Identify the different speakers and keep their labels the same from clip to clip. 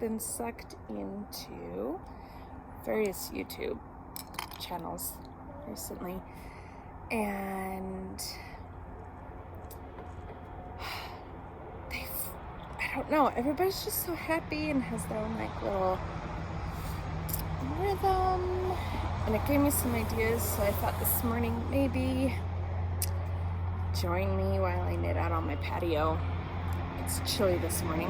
Speaker 1: been sucked into various YouTube channels recently, and I don't know, everybody's just so happy and has their own like little rhythm, and it gave me some ideas, so I thought this morning maybe join me while I knit out on my patio. It's chilly this morning.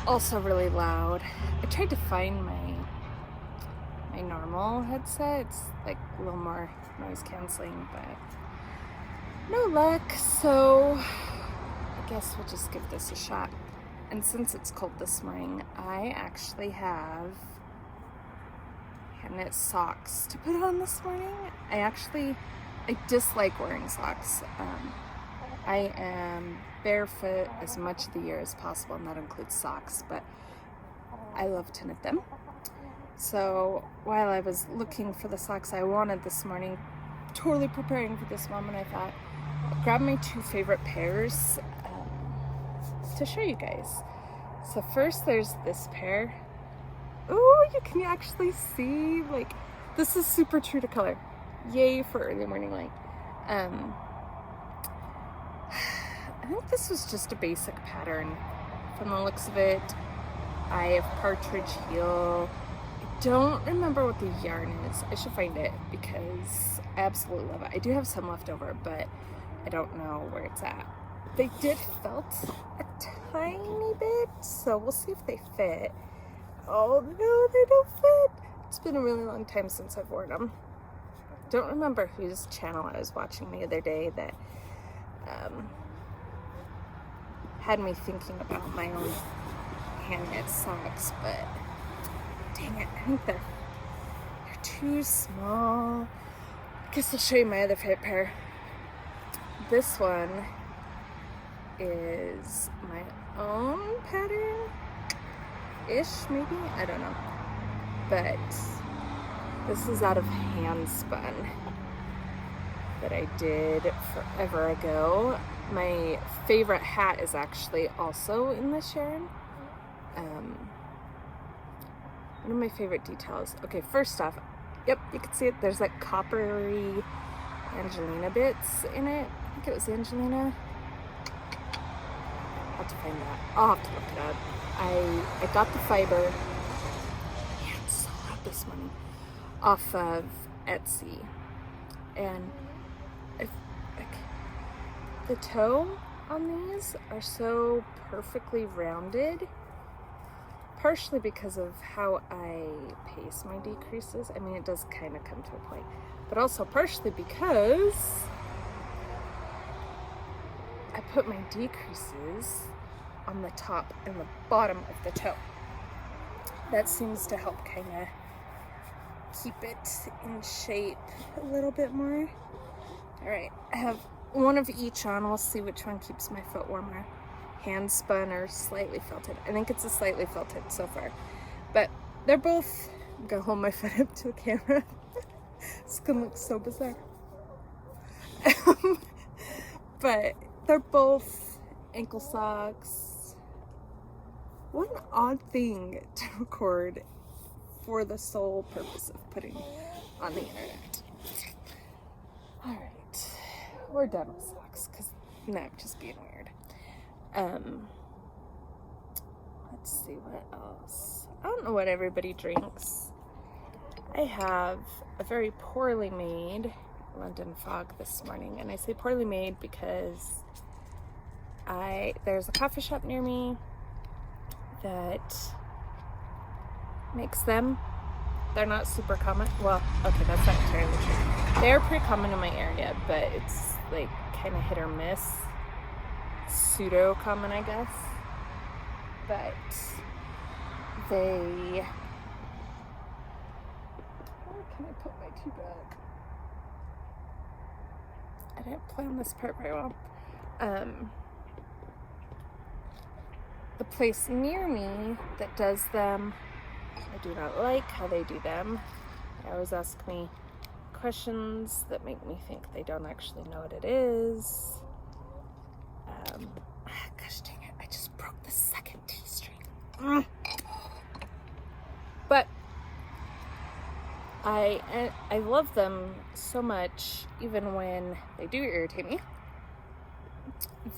Speaker 1: Also really loud. I tried to find my normal headset. It's like a little more noise canceling, but no luck, so I guess we'll just give this a shot. And since it's cold this morning, I actually have hand knit socks to put on this morning. I dislike wearing socks. I am barefoot as much of the year as possible, and that includes socks, but I love to knit them. So while I was looking for the socks I wanted this morning, totally preparing for this moment, I thought I'd grab my two favorite pairs to show you guys. So first there's this pair. Oh, you can actually see, like, this is super true to color. Yay for early morning light. I think this was just a basic pattern from the looks of it. I have partridge heel. I don't remember what the yarn is. I should find it because I absolutely love it. I do have some left over, but I don't know where it's at. They did felt a tiny bit, so we'll see if they fit. Oh no, they don't fit. It's been a really long time since I've worn them. Don't remember whose channel I was watching the other day that had me thinking about my own hand knit socks, but dang it, I think they're too small. I guess I'll show you my other favorite pair. This one is my own pattern-ish, maybe? I don't know. But this is out of hand spun that I did forever ago. My favorite hat is actually also in this yarn. One of my favorite details. Okay, first off, yep, you can see it. There's like coppery Angelina bits in it. I think it was Angelina. I'll have to find that. I'll have to look it up. I got the fiber. Yeah, it's so hot this morning. Off of Etsy, and the toe on these are so perfectly rounded, partially because of how I pace my decreases. I mean, it does kind of come to a point, but also partially because I put my decreases on the top and the bottom of the toe. That seems to help kind of keep it in shape a little bit more. All right, I have one of each on. We'll see which one keeps my foot warmer. Hand spun or slightly felted. I think it's a slightly felted so far, but they're both, I'm gonna hold my foot up to the camera. It's gonna look so bizarre. But they're both ankle socks. One odd thing to record for the sole purpose of putting on the internet. All right, we're done with socks because now I'm just being weird. Let's see what else. I don't know what everybody drinks. I have a very poorly made London Fog this morning, and I say poorly made because there's a coffee shop near me that makes them. They're not super common. Well, okay, that's not entirely true. They're pretty common in my area, but it's like kind of hit or miss. Pseudo common, I guess. But they... Where can I put my two back? I didn't plan this part very well. The place near me that does them, I do not like how they do them. They always ask me questions that make me think they don't actually know what it is. Gosh dang it, I just broke But I love them so much, even when they do irritate me,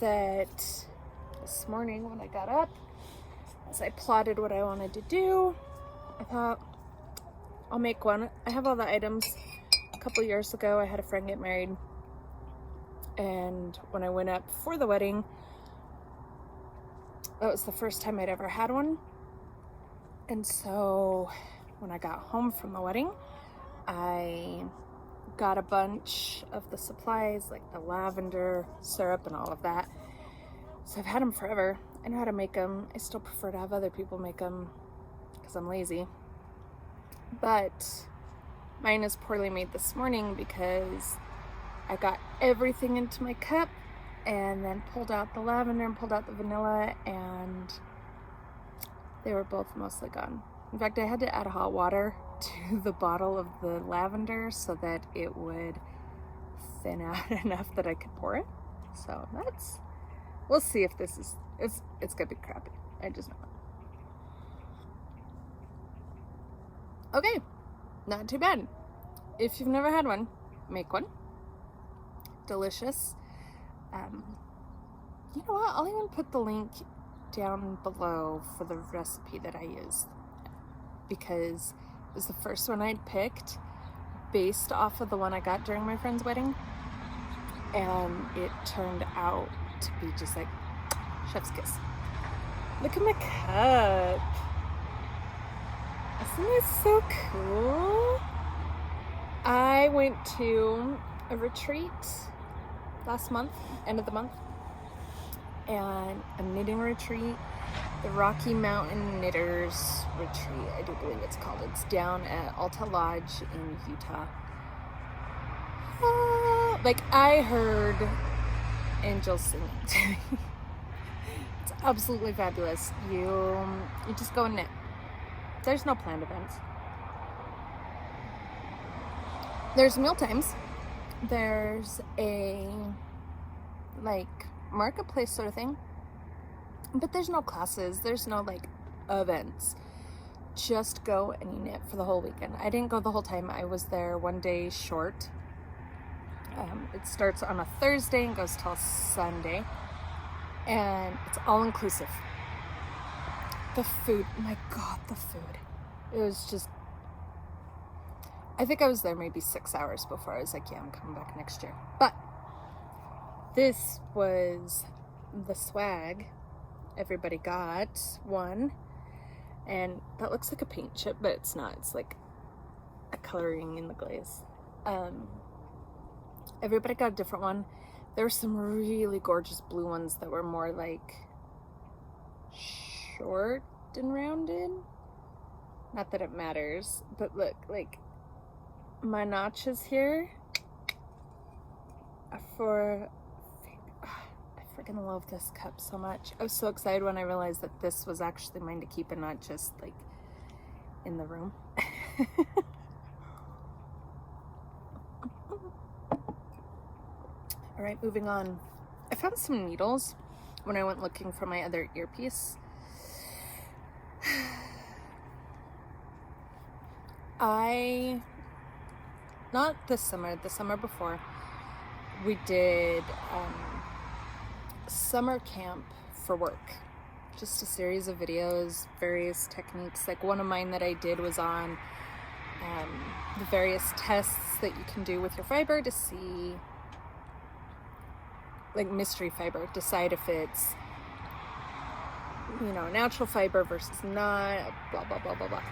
Speaker 1: that this morning when I got up, as I plotted what I wanted to do, I thought, I'll make one. I have all the items. A couple years ago, I had a friend get married, and when I went up for the wedding, that was the first time I'd ever had one. And so when I got home from the wedding, I got a bunch of the supplies, like the lavender syrup and all of that. So I've had them forever. I know how to make them. I still prefer to have other people make them because I'm lazy. But mine is poorly made this morning because I got everything into my cup and then pulled out the lavender and pulled out the vanilla, and they were both mostly gone. In fact, I had to add hot water to the bottle of the lavender so that it would thin out enough that I could pour it. So we'll see if this is, it's gonna be crappy. I just know it. Okay, not too bad. If you've never had one, make one. Delicious. You know what? I'll even put the link down below for the recipe that I used, because it was the first one I'd picked based off of the one I got during my friend's wedding, and it turned out to be just like chef's kiss. Look at my cup. Isn't it so cool? I went to a retreat last month, end of the month, and a knitting retreat, the Rocky Mountain Knitters Retreat, I do believe it's called. It's down at Alta Lodge in Utah. Like, I heard angels singing to me. It's absolutely fabulous. You just go and knit. There's no planned events. There's meal times. There's a like marketplace sort of thing, but there's no classes, there's no like events. Just go and you knit for the whole weekend. I didn't go the whole time. I was there one day short. It starts on a Thursday and goes till Sunday, and it's all inclusive. The food, my God, the food, it was just, I think I was there maybe 6 hours before I was like, yeah, I'm coming back next year. But this was the swag. Everybody got one, and that looks like a paint chip, but it's not. It's like a coloring in the glaze. Everybody got a different one. There were some really gorgeous blue ones that were more like short and rounded. Not that it matters, but look, like my notches here for, I freaking love this cup so much. I was so excited when I realized that this was actually mine to keep and not just like in the room. All right, moving on. I found some needles when I went looking for my other earpiece. Not this summer, the summer before, we did summer camp for work. Just a series of videos, various techniques. Like one of mine that I did was on the various tests that you can do with your fiber to see, like mystery fiber, decide if it's, you know, natural fiber versus not, blah, blah, blah, blah, blah.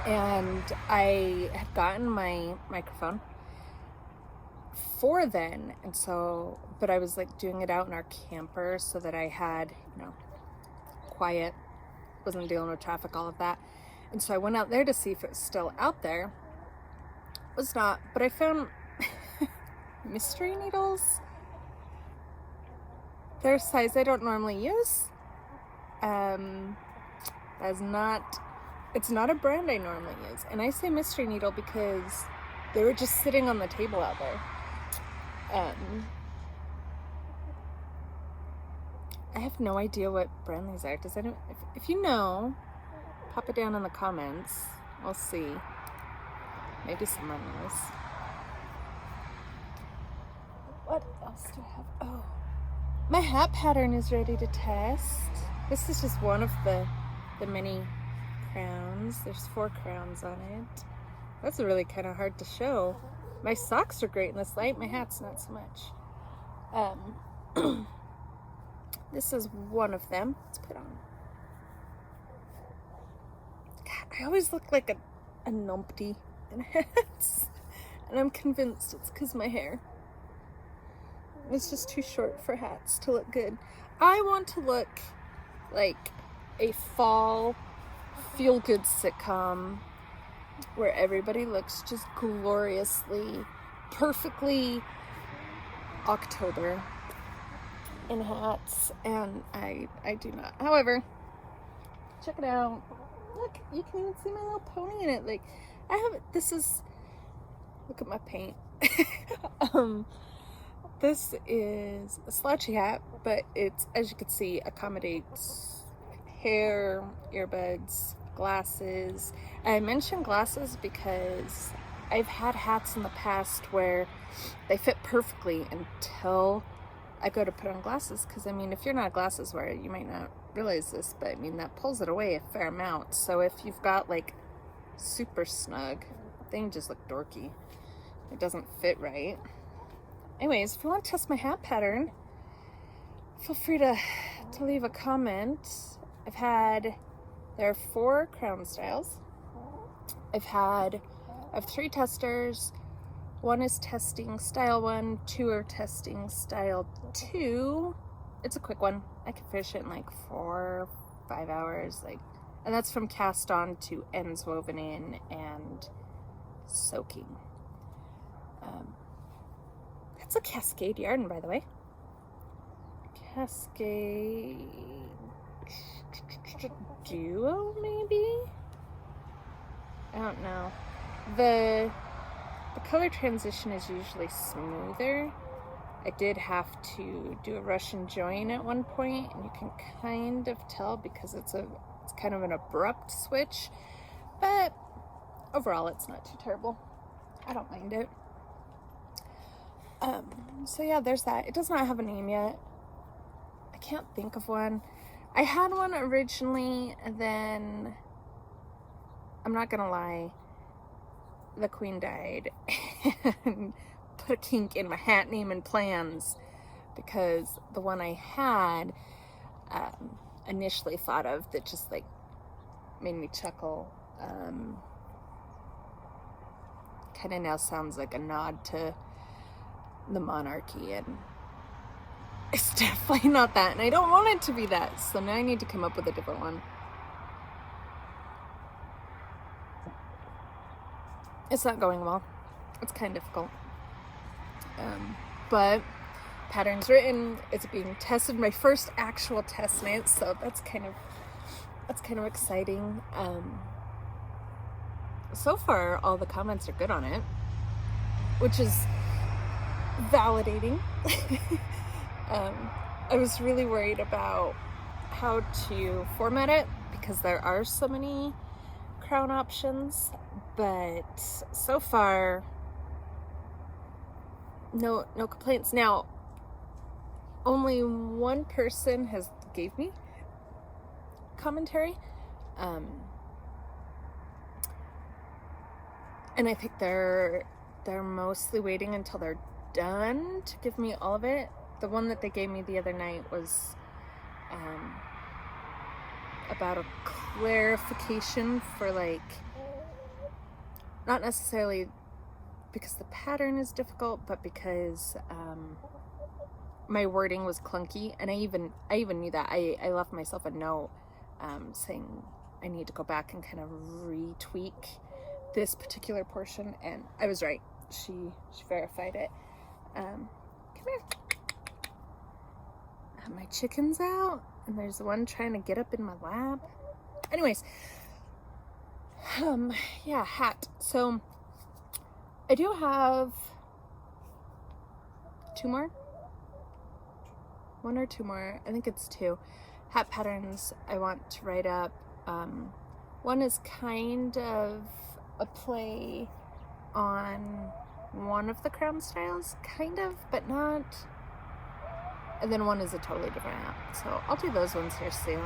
Speaker 1: And I had gotten my microphone for then, and so, but I was like doing it out in our camper so that I had, you know, quiet, wasn't dealing with traffic, all of that. And so I went out there to see if it was still out there. It was not, but I found mystery needles. They're a size I don't normally use. It's not a brand I normally use. And I say mystery needle because they were just sitting on the table out there. I have no idea what brand these are. Does anyone, if you know, pop it down in the comments. We'll see. Maybe someone knows. What else do I have? Oh, my hat pattern is ready to test. This is just one of the many crowns. There's 4 crowns on it. That's really kind of hard to show. My socks are great in this light. My hat's not so much. This is one of them. Let's put on. God, I always look like a numpty in hats. And I'm convinced it's because my hair. It's just too short for hats to look good. I want to look like a fall feel-good sitcom where everybody looks just gloriously, perfectly October in hats, and I do not. However, check it out. Look, you can even see my little pony in it. Like, I have, this is, look at my paint. This is a slouchy hat, but it's, as you can see, accommodates hair, earbuds, glasses. I mentioned glasses because I've had hats in the past where they fit perfectly until I go to put on glasses, because I mean, if you're not a glasses wearer, you might not realize this, but I mean, that pulls it away a fair amount. So if you've got like super snug, thing just look dorky. It doesn't fit right. Anyways, if you want to test my hat pattern, feel free to leave a comment. There are 4 crown styles. I have 3 testers. 1 is testing style 1, 2 are testing style 2. It's a quick one. I can finish it in like 4 or 5 hours. And that's from cast on to ends woven in and soaking. That's a Cascade yarn, by the way. Cascade Duo, maybe? I don't know. The color transition is usually smoother. I did have to do a Russian join at one point, and you can kind of tell because it's kind of an abrupt switch, but overall it's not too terrible. I don't mind it. So yeah, there's that. It does not have a name yet. I can't think of one. I had one originally, and then, I'm not gonna lie, the queen died and put a kink in my hat name and plans, because the one I had initially thought of that just like made me chuckle kind of now sounds like a nod to the monarchy, and it's definitely not that, and I don't want it to be that, so now I need to come up with a different one. It's not going well. It's kind of difficult. But pattern's written, it's being tested, my first actual test night, so that's kind of exciting. So far all the comments are good on it, which is validating. I was really worried about how to format it because there are so many crown options, but so far no complaints. Now, only one person has gave me commentary, and I think they're mostly waiting until they're done to give me all of it. The one that they gave me the other night was about a clarification for, like, not necessarily because the pattern is difficult, but because my wording was clunky, and I even knew that. I left myself a note saying I need to go back and kind of retweak this particular portion, and I was right. She verified it. Come here. I have my chickens out, and there's one trying to get up in my lap. Anyways, yeah, hat. So I do have 2 more. one or two more, I think it's two, hat patterns I want to write up. One is kind of a play on one of the crown styles, kind of, but not. And then one is a totally different hat. So I'll do those ones here soon.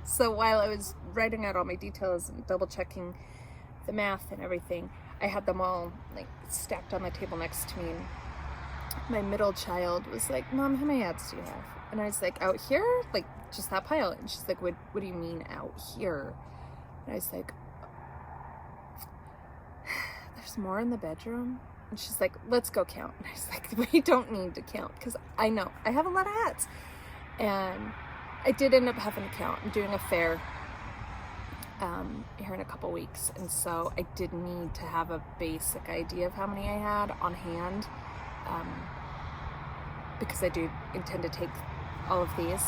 Speaker 1: So while I was writing out all my details and double checking the math and everything, I had them all like stacked on the table next to me. And my middle child was like, "Mom, how many hats do you have?" And I was like, "Out here? Like just that pile?" And she's like, what do you mean out here?" And I was like, "There's more in the bedroom." And she's like, "Let's go count." And I was like, "We don't need to count, because I know I have a lot of hats." And I did end up having to count. I'm doing a fair here in a couple weeks, and so I did need to have a basic idea of how many I had on hand, because I do intend to take all of these.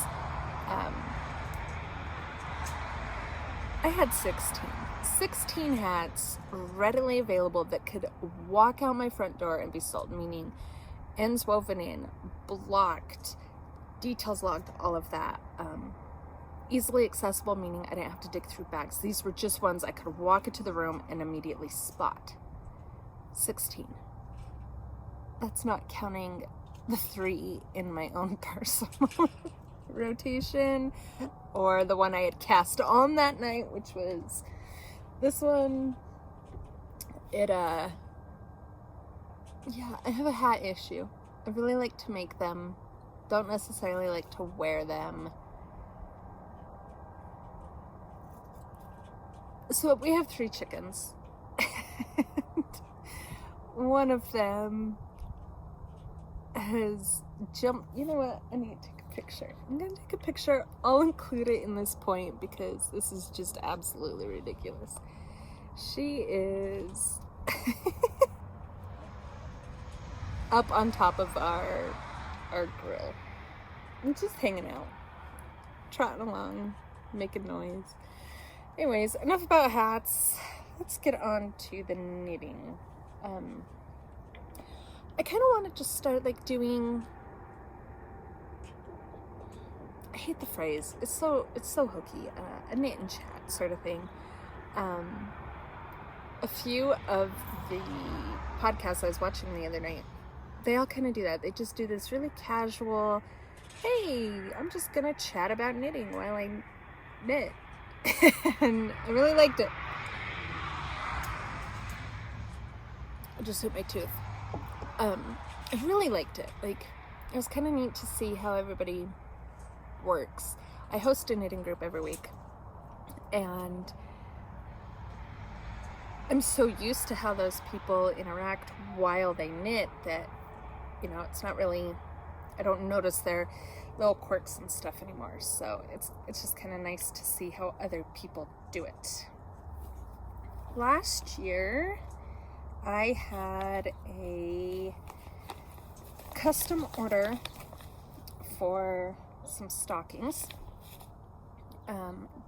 Speaker 1: I had 16 hats readily available that could walk out my front door and be sold, meaning ends woven in, blocked, details logged, all of that. Easily accessible, meaning I didn't have to dig through bags. These were just ones I could walk into the room and immediately spot. 16. That's not counting the 3 in my own personal rotation, or the one I had cast on that night, which was this one. Yeah, I have a hat issue. I really like to make them, don't necessarily like to wear them. So we have 3 chickens. One of them has jumped. You know what? I need to take a picture. I'm going to take a picture. I'll include it in this point because this is just absolutely ridiculous. She is up on top of our grill. And just hanging out. Trotting along, making noise. Anyways, enough about hats. Let's get on to the knitting. I kind of want to just start like doing, I hate the phrase, it's so hokey, a knit and chat sort of thing. A few of the podcasts I was watching the other night, they all kind of do that. They just do this really casual, hey, I'm just gonna chat about knitting while I knit. And I really liked it. I just hit my tooth. I really liked it. Like, it was kind of neat to see how everybody works. I host a knitting group every week, and I'm so used to how those people interact while they knit that, you know, it's not really, I don't notice their little quirks and stuff anymore. So it's just kind of nice to see how other people do it. Last year, I had a custom order for some stockings.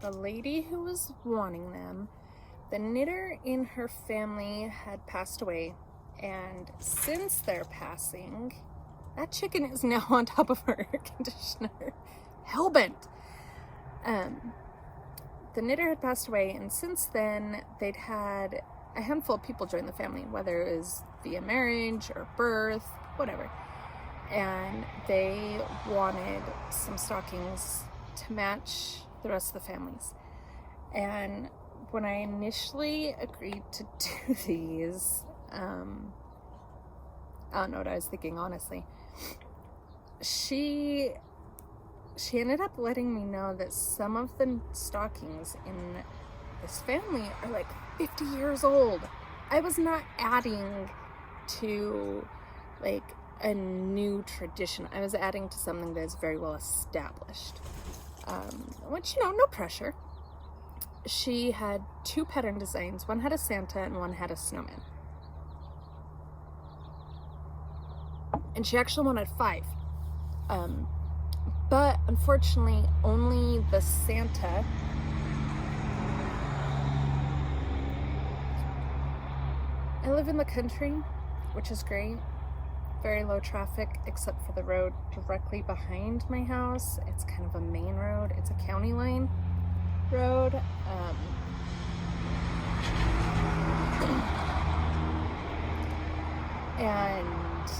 Speaker 1: The lady who was wanting them, the knitter in her family had passed away, and since their passing, that chicken is now on top of her air conditioner, hellbent. The knitter had passed away, and since then they'd had a handful of people join the family, whether it was via marriage or birth, whatever. And they wanted some stockings to match the rest of the families. And when I initially agreed to do these, I don't know what I was thinking, honestly. She ended up letting me know that some of the stockings in this family are like 50 years old. I was not adding to like a new tradition. I was adding to something that is very well established. Which, you know, no pressure. She had 2 pattern designs. One had a Santa and one had a snowman. And she actually wanted 5. But unfortunately, only the Santa I live in the country, which is great. very low traffic except for the road directly behind my house. It's kind of a main road. It's a county line road. And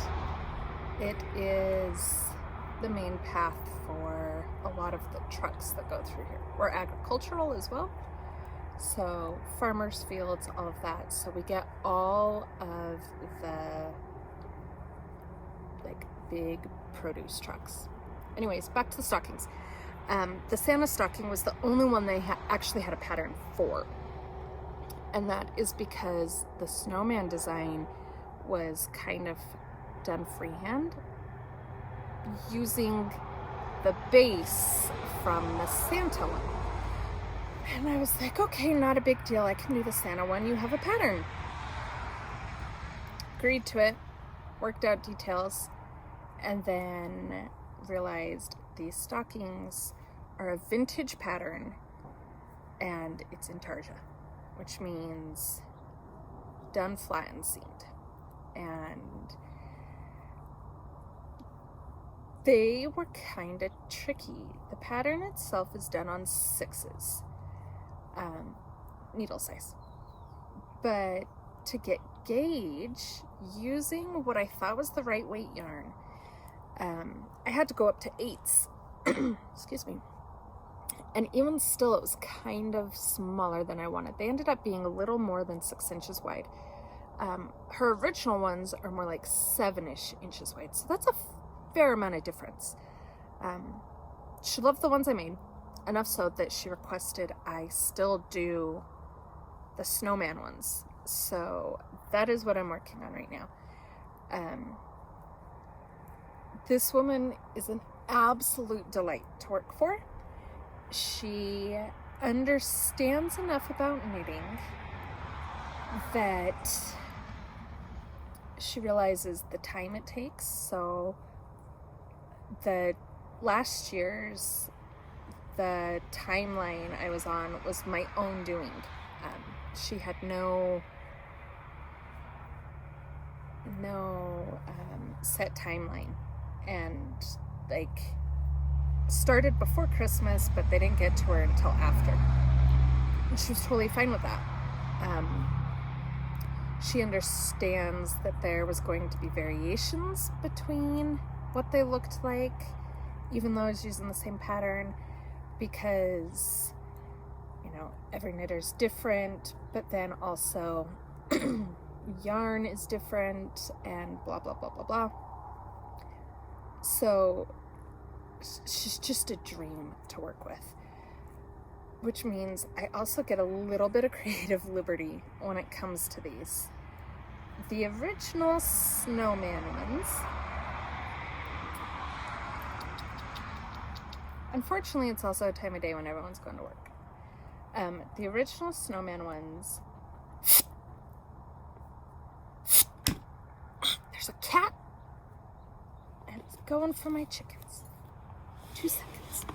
Speaker 1: it is the main path for a lot of the trucks that go through here. We're agricultural as well, so farmers' fields, all of that. So we get all of the like big produce trucks. Anyways, back to the stockings. The Santa stocking was the only one they actually had a pattern for, and that is because the snowman design was kind of done freehand using the base from the Santa one. And I was like, okay, not a big deal. I can do the Santa one. You have a pattern. Agreed to it, worked out details, and then realized these stockings are a vintage pattern and it's intarsia, which means done flat and seamed. And they were kind of tricky. The pattern itself is done on 6s, needle size. But to get gauge, using what I thought was the right weight yarn, I had to go up to 8s. Excuse me. And even still, it was kind of smaller than I wanted. They ended up being a little more than 6 inches wide. Her original ones are more like 7-ish inches wide, so that's a fair amount of difference. She loved the ones I made, enough so that she requested I still do the snowman ones. So that is what I'm working on right now. This woman is an absolute delight to work for. She understands enough about knitting that she realizes the time it takes. So the last year's, the timeline I was on was my own doing. She had no set timeline, and like started before Christmas, but they didn't get to her until after, and she was totally fine with that. She understands that there was going to be variations between what they looked like, even though I was using the same pattern, because, you know, every knitter's different, but then also yarn is different, and blah, blah, blah, blah, blah. So she's just a dream to work with, which means I also get a little bit of creative liberty when it comes to these. The original snowman ones, unfortunately, it's also a time of day when everyone's going to work. The original snowman ones, there's a cat, and it's going for my chickens. 2 seconds.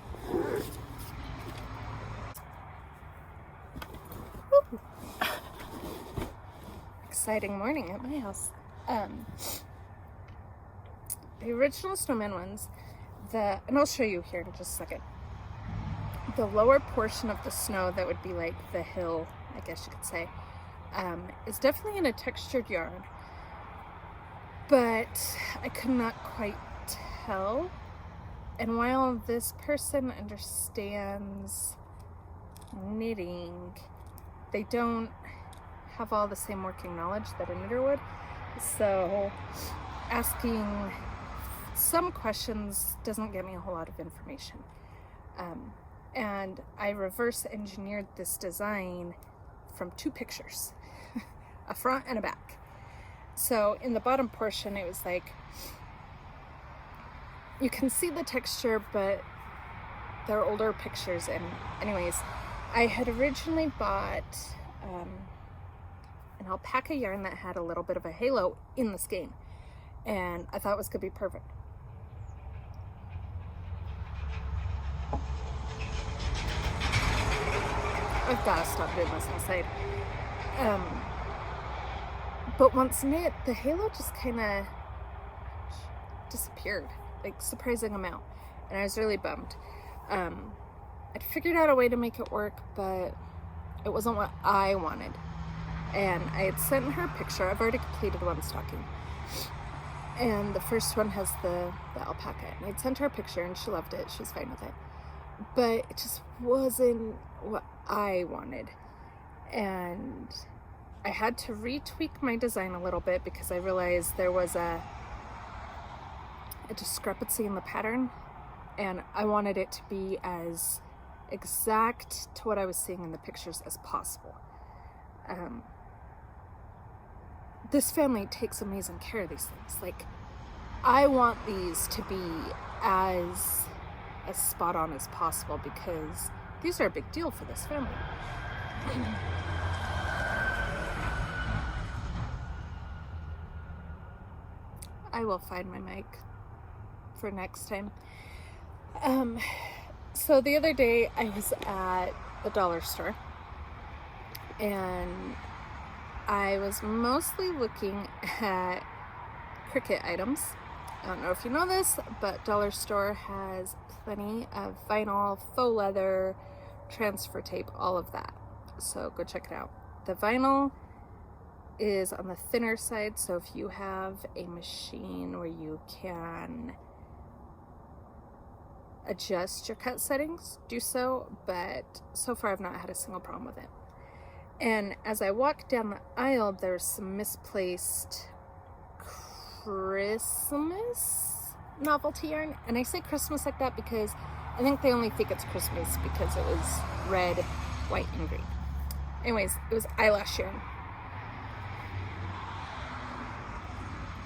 Speaker 1: Woo. Exciting morning at my house. The original snowman ones, and I'll show you here in just a second. The lower portion of the snow, that would be like the hill, I guess you could say, is definitely in a textured yarn, but I could not quite tell. And while this person understands knitting, they don't have all the same working knowledge that a knitter would. So asking some questions doesn't get me a whole lot of information. And I reverse engineered this design from 2 pictures, a front and a back. So in the bottom portion, it was like, you can see the texture, but they're older pictures. And anyways, I had originally bought an alpaca yarn that had a little bit of a halo in the skein, and I thought it was gonna be perfect. I've gotta stop doing this inside. But once knit, the halo just kind of disappeared, like surprising amount, and I was really bummed. I'd figured out a way to make it work, but it wasn't what I wanted. And I had sent her a picture. I've already completed one stocking, and the first one has the alpaca, and I'd sent her a picture and she loved it. She was fine with it, but it just wasn't what I wanted. And I had to retweak my design a little bit because I realized there was a discrepancy in the pattern, and I wanted it to be as exact to what I was seeing in the pictures as possible. This family takes amazing care of these things. Like, I want these to be as spot on as possible because these are a big deal for this family. I will find my mic for next time. So the other day I was at the dollar store, and I was mostly looking at Cricut items. I don't know if you know this, but dollar store has plenty of vinyl, faux leather, transfer tape, all of that. So go check it out. The vinyl is on the thinner side, so if you have a machine where you can adjust your cut settings, do so, but so far I've not had a single problem with it. And as I walked down the aisle, there's some misplaced Christmas novelty yarn, and I say Christmas like that because I think they only think it's Christmas because it was red, white, and green. Anyways, it was eyelash yarn.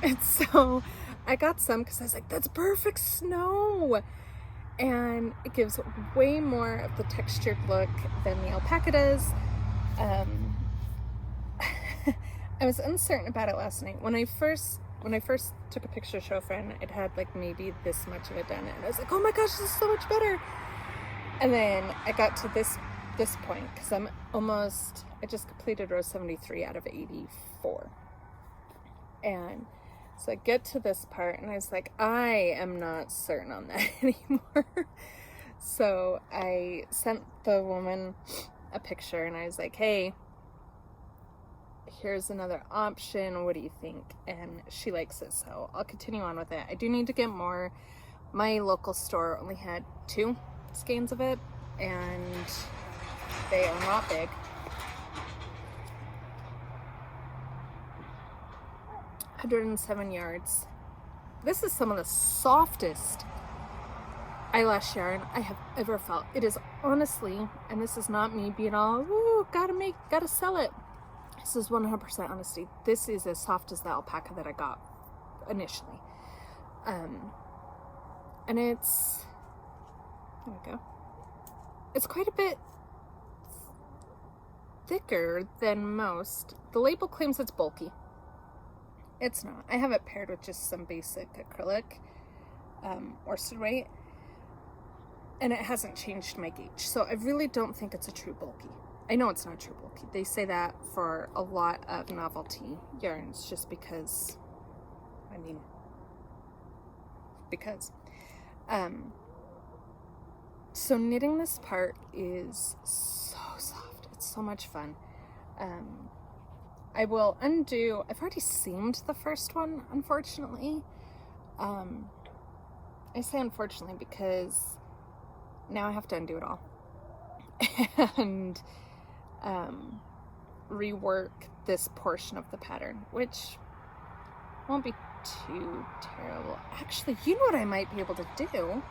Speaker 1: And so I got some because I was like, that's perfect snow. And it gives way more of the textured look than the alpaca does. I was uncertain about it last night. When I first took a picture to show a friend, it had like maybe this much of it done, and I was like, oh my gosh, this is so much better. And then I got to this point because I just completed row 73 out of 84. And so I get to this part and I was like, I am not certain on that anymore. So I sent the woman a picture and I was like, hey, here's another option. What do you think? And she likes it, so I'll continue on with it. I do need to get more. My local store only had 2 skeins of it, and they are not big. $107 yards. This is some of the softest eyelash yarn I have ever felt. It is honestly, and this is not me being all, ooh, gotta sell it. This is 100% honesty. This is as soft as the alpaca that I got initially. And it's, there we go. It's quite a bit thicker than most. The label claims it's bulky. It's not. I have it paired with just some basic acrylic, worsted weight, and it hasn't changed my gauge. So I really don't think it's a true bulky. I know it's not true bulky. They say that for a lot of novelty yarns just because, so knitting this part is so soft. It's so much fun. I will undo, I've already seamed the first one, unfortunately. I say unfortunately because now I have to undo it all. And rework this portion of the pattern, which won't be too terrible. Actually, you know what I might be able to do?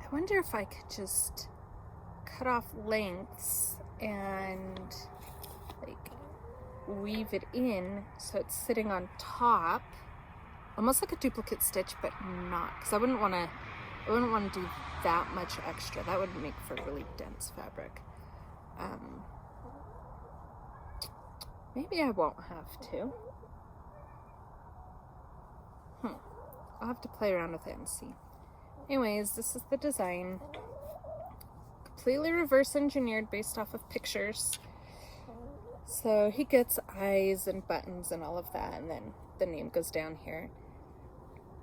Speaker 1: I wonder if I could just cut off lengths and like weave it in so it's sitting on top, almost like a duplicate stitch, but not, because I wouldn't want to do that much extra. That would make for really dense fabric. Maybe I won't have to. I'll have to play around with it and see. Anyways, this is the design. Completely reverse engineered based off of pictures. So he gets eyes and buttons and all of that, and then the name goes down here.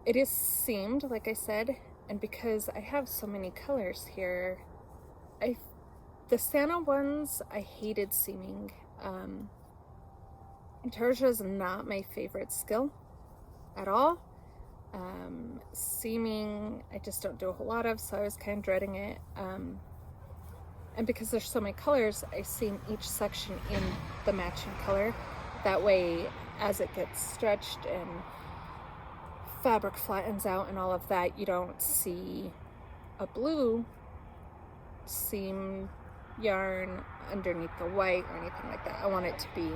Speaker 1: It is seamed, like I said, and because I have so many colors here, the Santa ones I hated seaming. Intarsia is not my favorite skill at all. Seaming I just don't do a whole lot of, so I was kind of dreading it. And because there's so many colors, I seam each section in the matching color. That way, as it gets stretched and fabric flattens out and all of that, you don't see a blue seam yarn underneath the white or anything like that. I want it to be,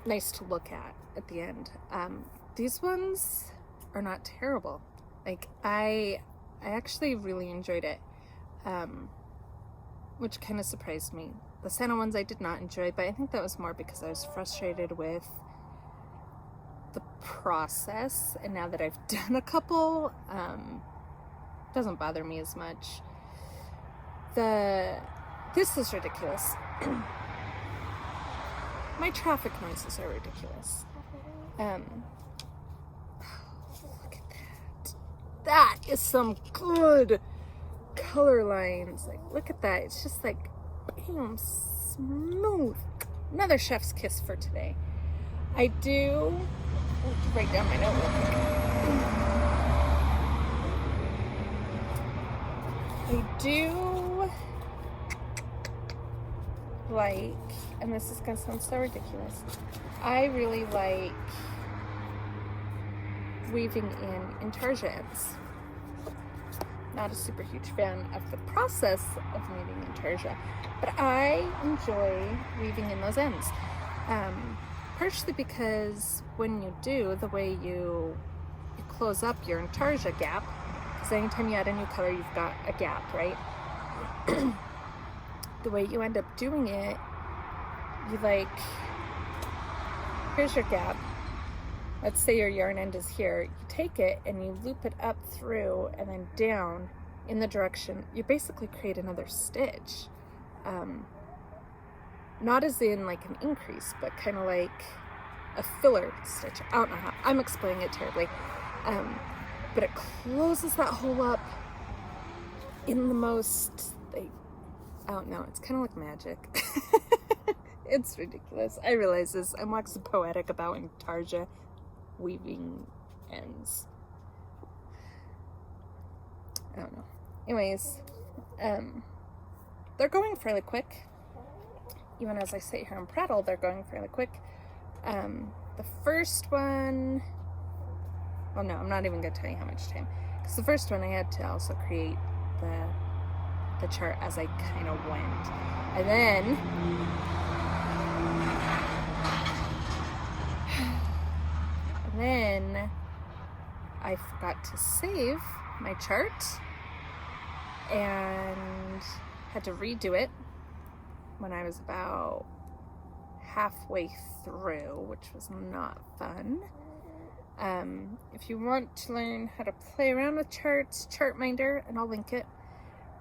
Speaker 1: nice to look at the end. These ones are not terrible. Like, I actually really enjoyed it, which kind of surprised me. The Santa ones I did not enjoy, but I think that was more because I was frustrated with the process, and now that I've done a couple, it doesn't bother me as much. This is ridiculous. My traffic noises are ridiculous. Look at that. That is some good color lines. Like, look at that. It's just like, bam, smooth. Another chef's kiss for today. I do write down my note real quick. I do like, and this is gonna sound so ridiculous, I really like weaving in intarsia ends. Not a super huge fan of the process of weaving intarsia, but I enjoy weaving in those ends. Partially because when you do, the way you close up your intarsia gap, because anytime you add a new color, you've got a gap, right? The way you end up doing it, you here's your gap. Let's say your yarn end is here. You take it and you loop it up through and then down in the direction. You basically create another stitch. Not as in like an increase, but kind of like a filler stitch. I don't know how, I'm explaining it terribly. But it closes that hole up in the most, I don't know, it's kind of like magic. It's ridiculous. I realize this. I'm waxing poetic about intarsia weaving ends. I don't know. Anyways, they're going fairly quick. Even as I sit here and prattle, they're going fairly quick. The first one, well, no, I'm not even going to tell you how much time. Because the first one I had to also create the chart as I kind of went. And then I forgot to save my chart and had to redo it when I was about halfway through, which was not fun. If you want to learn how to play around with charts, Chartminder, and I'll link it,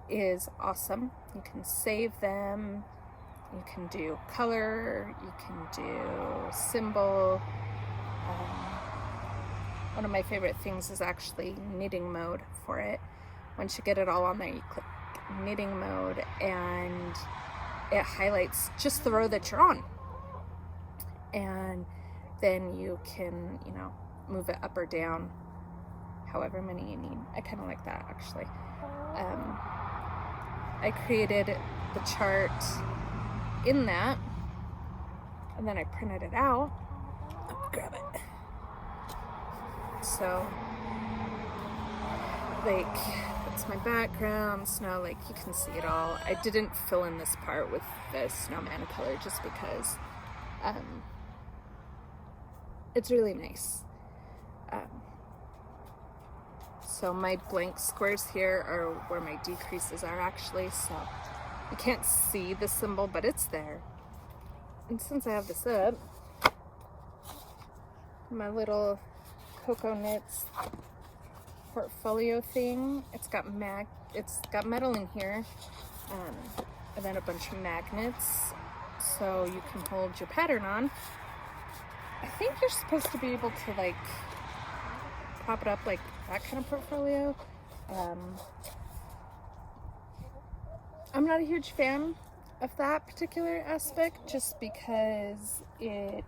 Speaker 1: is awesome. You can save them, you can do color, you can do symbol. One of my favorite things is actually knitting mode for it. Once you get it all on there, you click knitting mode and it highlights just the row that you're on. And then you can, move it up or down, however many you need. I kind of like that, actually. I created the chart in that, and then I printed it out. I'll grab it. So, that's my background. Snow, you can see it all. I didn't fill in this part with the snowman color just because it's really nice. So my blank squares here are where my decreases are actually, so you can't see the symbol, but it's there. And since I have this up, my little Cocoa Knits portfolio thing, it's got metal in here, and then a bunch of magnets so you can hold your pattern on. I think you're supposed to be able to like prop it up like that kind of portfolio. I'm not a huge fan of that particular aspect, just because the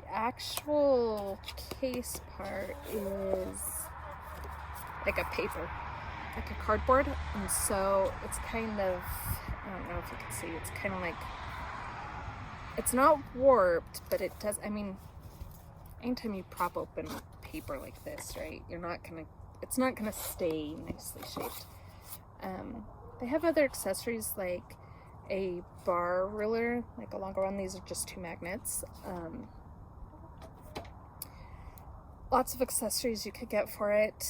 Speaker 1: actual case part is like a paper, like a cardboard, and so it's kind of, I don't know if you can see, it's kind of like, it's not warped, but it does, I mean, anytime you prop open paper like this, right, it's not gonna stay nicely shaped. They have other accessories like a bar ruler, like a longer one. These are just 2 magnets. Lots of accessories you could get for it.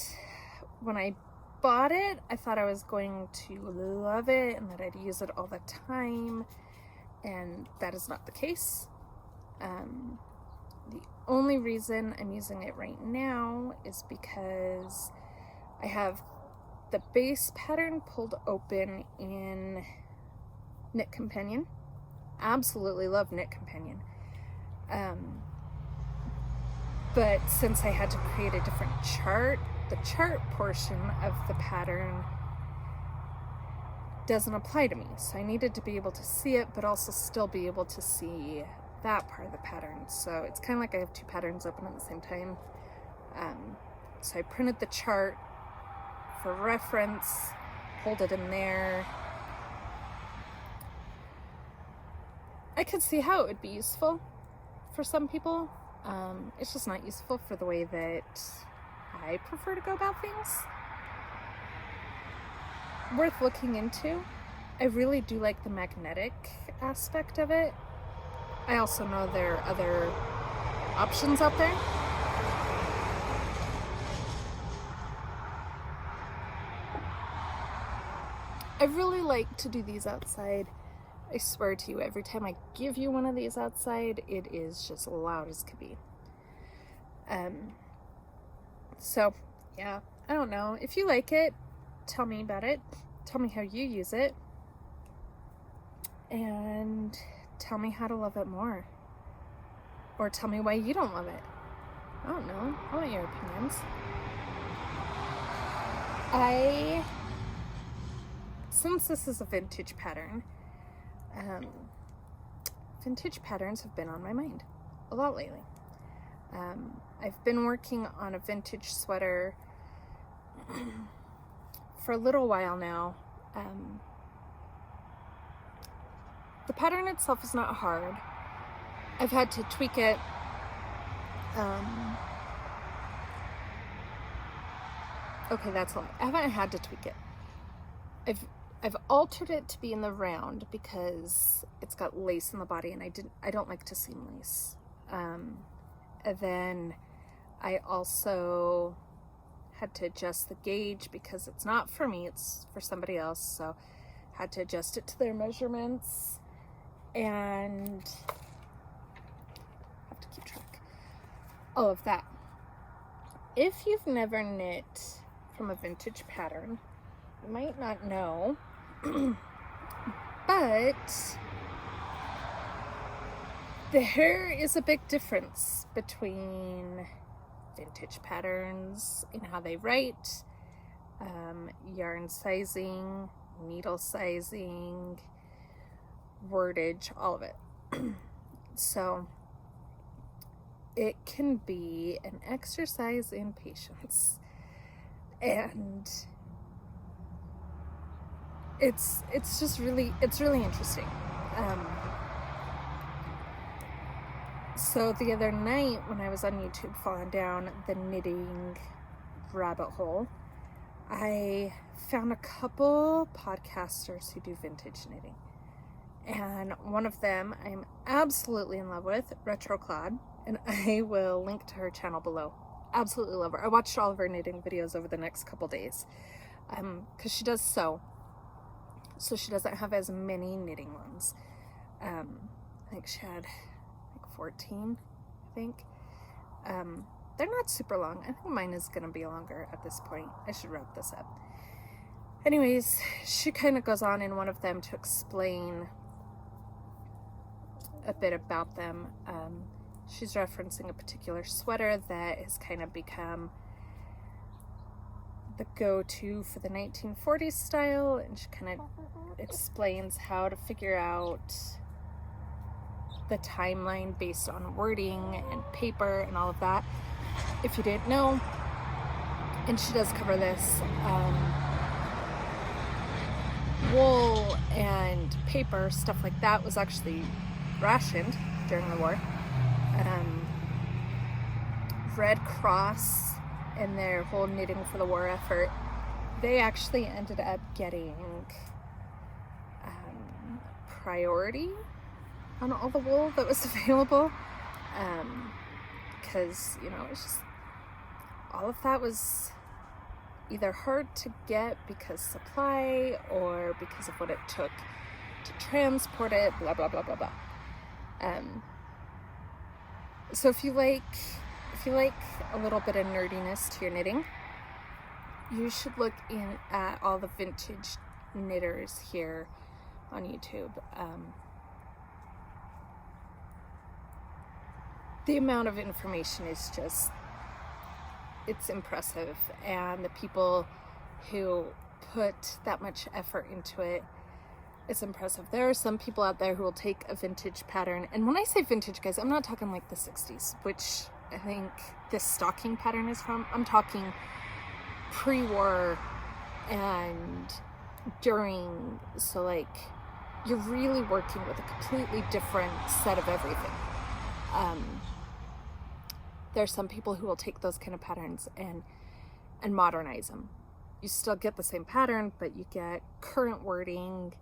Speaker 1: When I bought it, I thought I was going to love it and that I'd use it all the time, and that is not the case. The only reason I'm using it right now is because I have the base pattern pulled open in Knit Companion. Absolutely love Knit Companion. But since I had to create a different chart, the chart portion of the pattern doesn't apply to me. So I needed to be able to see it, but also still be able to see that part of the pattern. So it's kind of like I have 2 patterns open at the same time. So I printed the chart for reference, hold it in there. I could see how it would be useful for some people. It's just not useful for the way that I prefer to go about things. Worth looking into. I really do like the magnetic aspect of it. I also know there are other options out there. I really like to do these outside. I swear to you, every time I give you one of these outside, it is just loud as could be. So yeah, I don't know. If you like it, tell me about it. Tell me how you use it. And tell me how to love it more. Or tell me why you don't love it. I don't know. I want your opinions. Since this is a vintage pattern, vintage patterns have been on my mind a lot lately. I've been working on a vintage sweater for a little while now. The pattern itself is not hard. I've had to tweak it. Okay, that's a lie. I haven't had to tweak it. I've altered it to be in the round because it's got lace in the body, and I don't like to seam lace. And then I also had to adjust the gauge because it's not for me, it's for somebody else. So had to adjust it to their measurements, and have to keep track. All of that. If you've never knit from a vintage pattern, you might not know, but there is a big difference between vintage patterns in how they write, yarn sizing, needle sizing, wordage, all of it. So it can be an exercise in patience, and it's really interesting. So the other night when I was on YouTube falling down the knitting rabbit hole, I found a couple podcasters who do vintage knitting. And one of them I'm absolutely in love with, Retro Claude, and I will link to her channel below. Absolutely love her. I watched all of her knitting videos over the next couple days because she does sew. So she doesn't have as many knitting ones. I think she had 14, I think. They're not super long. I think mine is going to be longer at this point. I should wrap this up. Anyways, she kind of goes on in one of them to explain a bit about them. She's referencing a particular sweater that has kind of become the go-to for the 1940s style, and she kind of explains how to figure out the timeline based on wording and paper and all of that, if you didn't know. And she does cover this. Wool and paper, stuff like that, was actually rationed during the war. Red Cross and their whole knitting for the war effort, they actually ended up getting priority on all the wool that was available, because, you know, it's just, all of that was either hard to get because supply or because of what it took to transport it, blah blah blah blah blah. So if you like a little bit of nerdiness to your knitting, you should look in at all the vintage knitters here on YouTube. The amount of information is just, it's impressive, and the people who put that much effort into it, it's impressive. There are some people out there who will take a vintage pattern, and when I say vintage, guys, I'm not talking like the 60s, which I think this stocking pattern is from. I'm talking pre-war and during, so like you're really working with a completely different set of everything. There's some people who will take those kind of patterns and modernize them. You still get the same pattern, but you get current wording,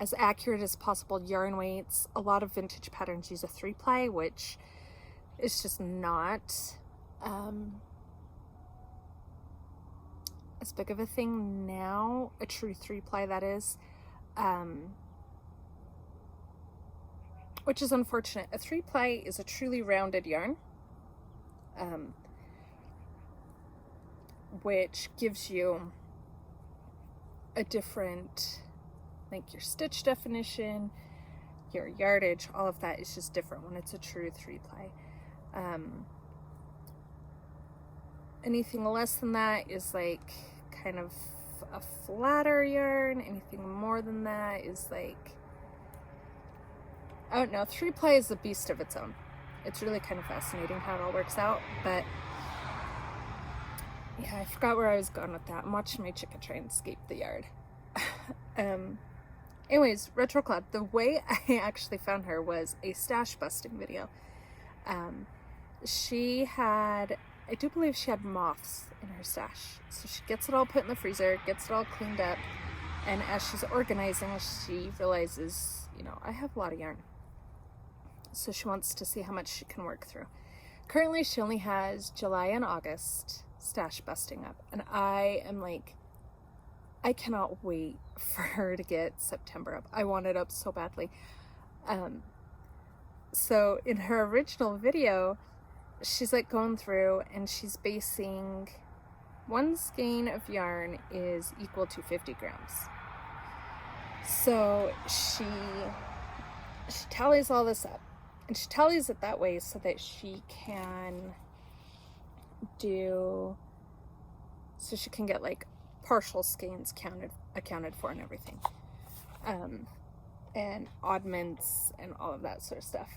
Speaker 1: as accurate as possible yarn weights. A lot of vintage patterns use a 3-ply, which is just not as big of a thing now. A true 3-ply, that is. Which is unfortunate. A 3-ply is a truly rounded yarn, which gives you a different, like, your stitch definition, your yardage, all of that is just different when it's a true 3-ply. Anything less than that is like kind of a flatter yarn. Anything more than that is like, I don't know, 3-ply is a beast of its own. It's really kind of fascinating how it all works out, but yeah, I forgot where I was going with that. I'm watching my chicken try and escape the yard. Anyways, Retro Club, the way I actually found her was a stash busting video. She had, I do believe she had moths in her stash. So she gets it all put in the freezer, gets it all cleaned up, and as she's organizing, she realizes, you know, I have a lot of yarn. So she wants to see how much she can work through. Currently, she only has July and August stash busting up, and I am like, I cannot wait for her to get September up. I want it up so badly. So in her original video, she's like going through and she's basing, one skein of yarn is equal to 50 grams. So she tallies all this up, and she tallies it that way so that she can do, so she can get like partial skeins accounted for and everything, and oddments and all of that sort of stuff.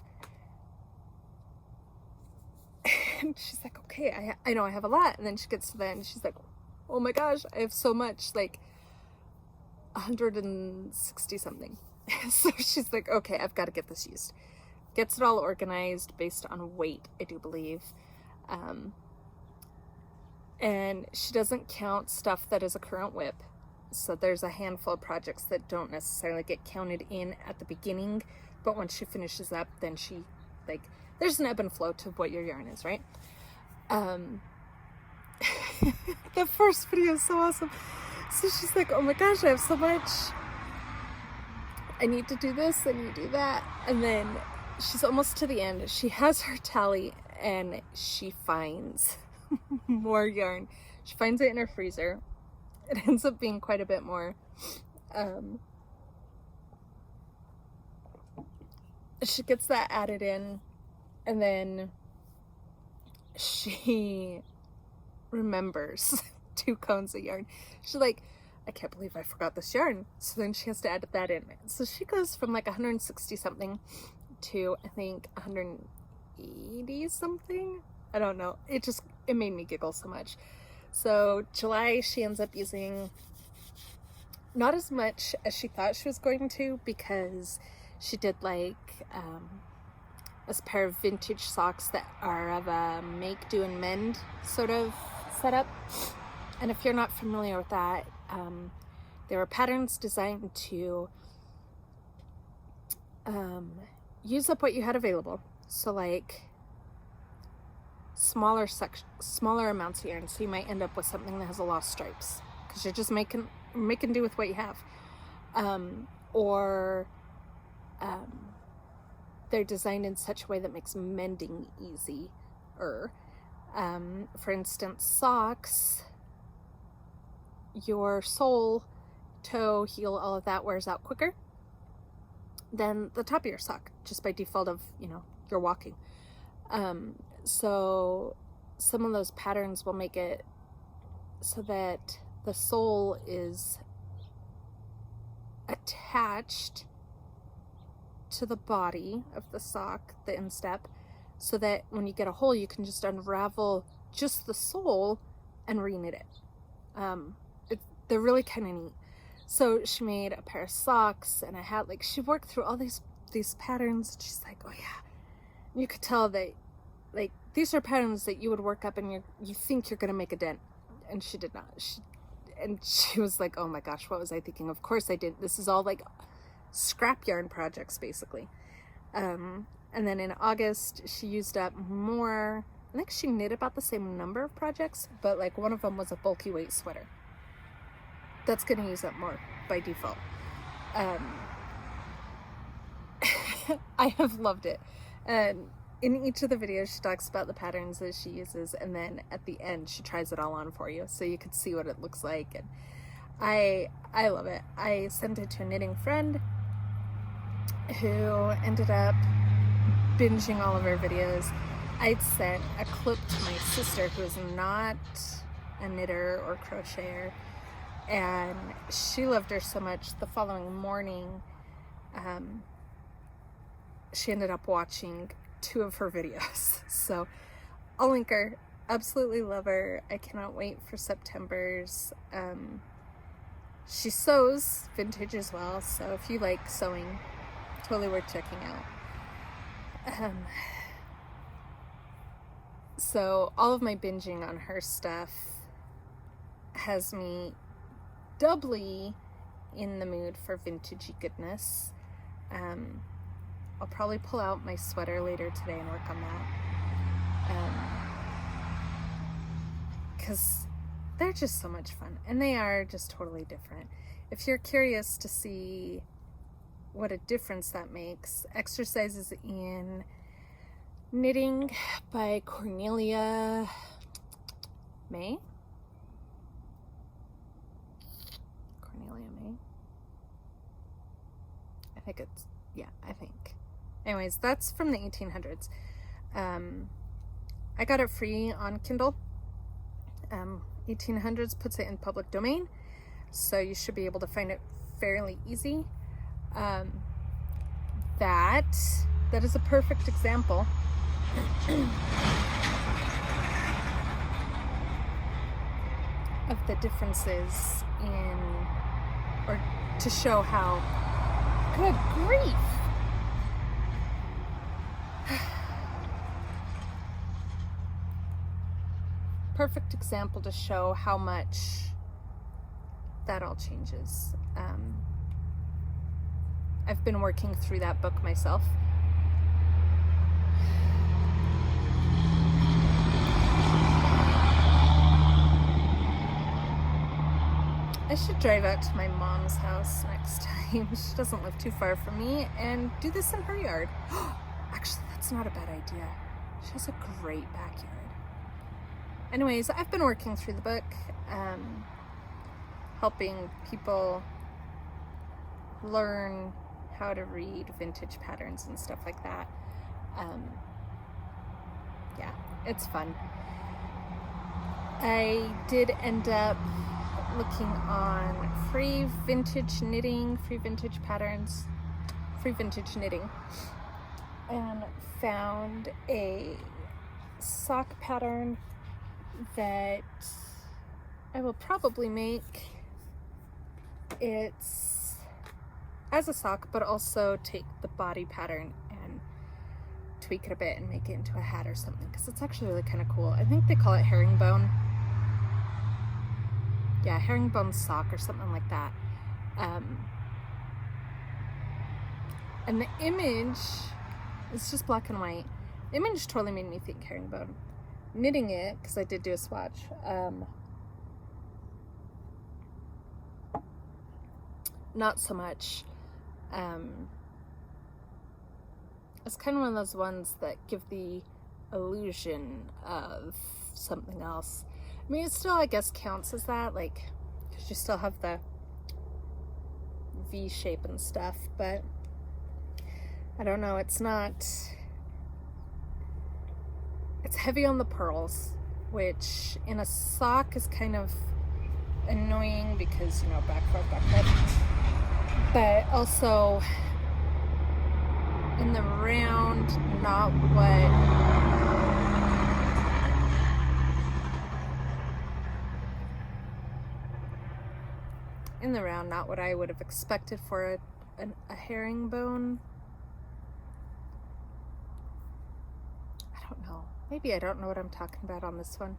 Speaker 1: And she's like, okay, I know I have a lot. And then she gets to the end, she's like, oh my gosh, I have so much, like 160 something. So she's like, okay, I've got to get this used. Gets it all organized based on weight, I do believe. And she doesn't count stuff that is a current whip. So there's a handful of projects that don't necessarily get counted in at the beginning, but once she finishes up, then she, like, there's an ebb and flow to what your yarn is, right? The first video is so awesome. So she's like, oh my gosh, I have so much. I need to do this, I need to do that. And then she's almost to the end. She has her tally and she finds more yarn. She finds it in her freezer, it ends up being quite a bit more. She gets that added in, and then she remembers 2 cones of yarn. She's like, I can't believe I forgot this yarn. So then she has to add that in. So she goes from like 160 something to I think 180 something. I don't know. It made me giggle so much. So July, she ends up using not as much as she thought she was going to, because she did like this pair of vintage socks that are of a make, do, and mend sort of setup. And if you're not familiar with that, there were patterns designed to use up what you had available. So like smaller amounts of yarn. So you might end up with something that has a lot of stripes because you're just making do with what you have. Or they're designed in such a way that makes mending easier. For instance, socks, your sole, toe, heel, all of that wears out quicker than the top of your sock, just by default of, you're walking. So some of those patterns will make it so that the sole is attached to the body of the sock, the instep, so that when you get a hole, you can just unravel just the sole and reknit it. They're really kind of neat. So she made a pair of socks and a hat. Like, she worked through all these patterns. She's like, oh yeah. And you could tell that, like, these are patterns that you would work up and you think you're gonna make a dent, and she did not. She was like, oh my gosh, what was I thinking? Of course I did. This is all like scrap yarn projects, basically. And then in August, she used up more. I think she knit about the same number of projects, but like one of them was a bulky weight sweater. That's going to use up more by default. I have loved it. And in each of the videos, she talks about the patterns that she uses, and then at the end, she tries it all on for you, so you can see what it looks like. And I love it. I sent it to a knitting friend who ended up binging all of her videos. I'd sent a clip to my sister, who is not a knitter or crocheter, and she loved her so much. The following morning, she ended up watching 2 of her videos. So I'll link her. Absolutely love her. I cannot wait for September's. She sews vintage as well, so if you like sewing, totally worth checking out. So all of my binging on her stuff has me doubly in the mood for vintagey goodness. I'll probably pull out my sweater later today and work on that. Because they're just so much fun, and they are just totally different. If you're curious to see what a difference that makes, Exercises in Knitting by Cornelia May. I think. Anyways, that's from the 1800s. I got it free on Kindle. 1800s puts it in public domain, so you should be able to find it fairly easy. That is a perfect example of the differences or to show how, good grief, perfect example to show how much that all changes. I've been working through that book myself. I should drive out to my mom's house next time. She doesn't live too far from me, and do this in her yard. Actually, that's not a bad idea. She has a great backyard. Anyways, I've been working through the book. helping people learn how to read vintage patterns and stuff like that. Yeah, it's fun. I did end up looking on free vintage knitting, free vintage patterns, free vintage knitting, and found a sock pattern that I will probably make. It's as a sock, but also take the body pattern and tweak it a bit and make it into a hat or something, because it's actually really kind of cool. I think they call it herringbone. Yeah, herringbone sock or something like that. And the image is just black and white. The image totally made me think herringbone. Knitting it, because I did do a swatch, not so much. It's kind of one of those ones that give the illusion of something else. I mean, it still, I guess, counts as that, like, because you still have the V shape and stuff, but I don't know, it's heavy on the pearls, which in a sock is kind of annoying because, you know, back rub, but also in the round, not what I would have expected for a herringbone. I don't know. Maybe I don't know what I'm talking about on this one.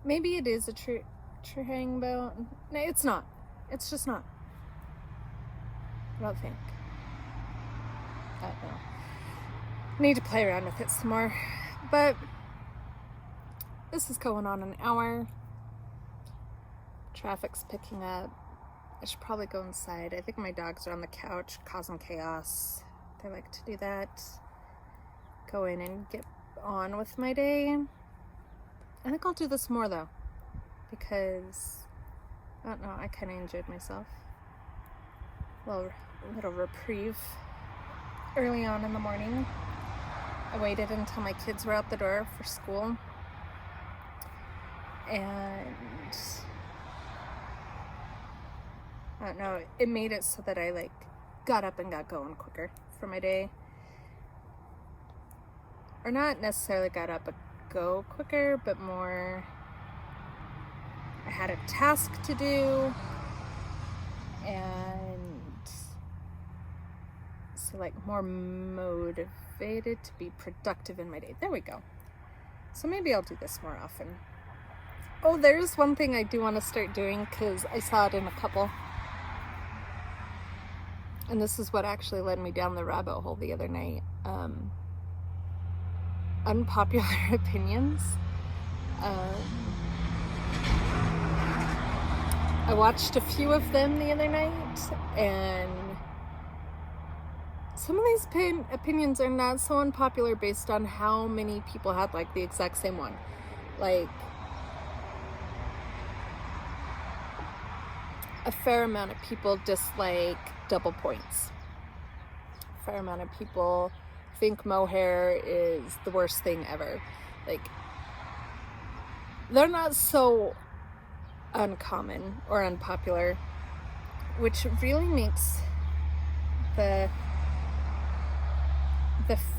Speaker 1: Maybe it is a true herringbone. No, it's not. It's just not. I don't think. I don't know. Need to play around with it some more. But this is going on an hour. Traffic's picking up. I should probably go inside. I think my dogs are on the couch causing chaos. They like to do that. Go in and get on with my day. I think I'll do this more though, because I don't know, I kind of enjoyed myself. A little reprieve early on in the morning. I waited until my kids were out the door for school, and I don't know, it made it so that I like got up and got going quicker for my day. Or not necessarily got up and go quicker, but more I had a task to do, and so like more motivated to be productive in my day. There we go. So maybe I'll do this more often. Oh, there's one thing I do want to start doing, because I saw it in a couple. And this is what actually led me down the rabbit hole the other night. Unpopular opinions. I watched a few of them the other night, and some of these opinions are not so unpopular based on how many people had like the exact same one. Like, a fair amount of people dislike double points. A fair amount of people think mohair is the worst thing ever. Like, they're not so uncommon or unpopular, which really makes the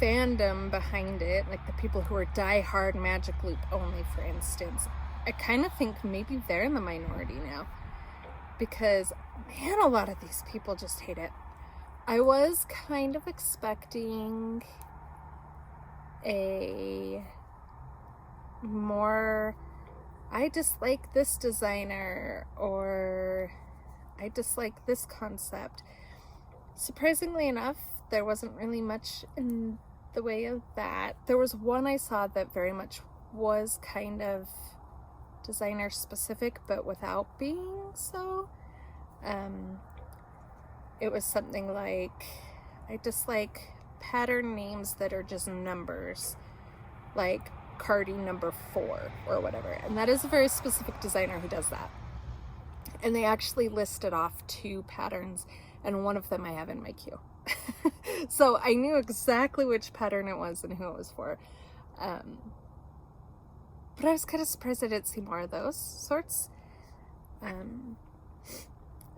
Speaker 1: fandom behind it, like the people who are die-hard Magic Loop only, for instance, I kind of think maybe they're in the minority now, because man, a lot of these people just hate it. I was kind of expecting a more, I dislike this designer, or I dislike this concept. Surprisingly enough, there wasn't really much in the way of that. There was one I saw that very much was kind of designer specific, but without being so. It was something like, I dislike pattern names that are just numbers, like Cardi number 4 or whatever. And that is a very specific designer who does that. And they actually listed off 2 patterns, and one of them I have in my queue. So I knew exactly which pattern it was and who it was for. But I was kind of surprised I didn't see more of those sorts. I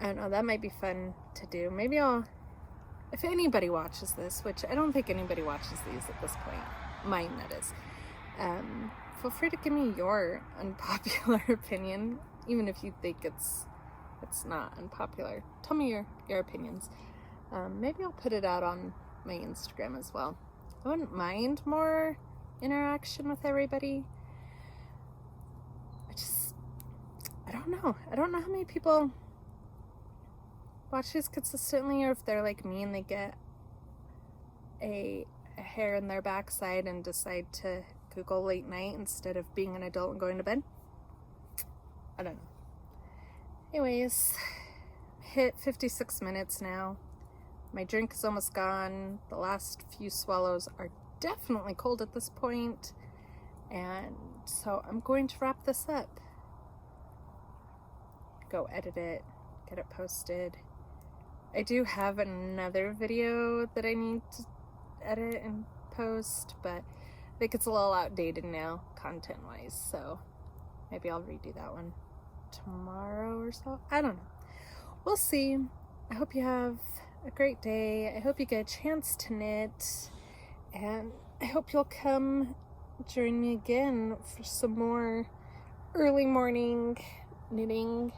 Speaker 1: don't know, that might be fun to do. Maybe I'll, if anybody watches this, which I don't think anybody watches these at this point, mine that is, feel free to give me your unpopular opinion, even if you think it's not unpopular. Tell me your opinions. Maybe I'll put it out on my Instagram as well. I wouldn't mind more interaction with everybody. I don't know. I don't know how many people watch these consistently, or if they're like me and they get a hair in their backside and decide to Google late night instead of being an adult and going to bed. I don't know. Anyways, hit 56 minutes now. My drink is almost gone. The last few swallows are definitely cold at this point. And so I'm going to wrap this up. Go edit it, get it posted. I do have another video that I need to edit and post, but I think it's a little outdated now, content-wise, so maybe I'll redo that one tomorrow or so. I don't know. We'll see. I hope you have a great day. I hope you get a chance to knit, and I hope you'll come join me again for some more early morning knitting.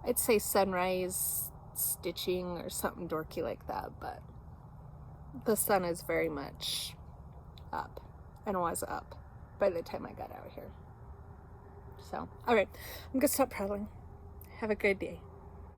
Speaker 1: I'd say sunrise stitching or something dorky like that, but the sun is very much up and was up by the time I got out here. So, all right, I'm gonna stop prattling. Have a good day.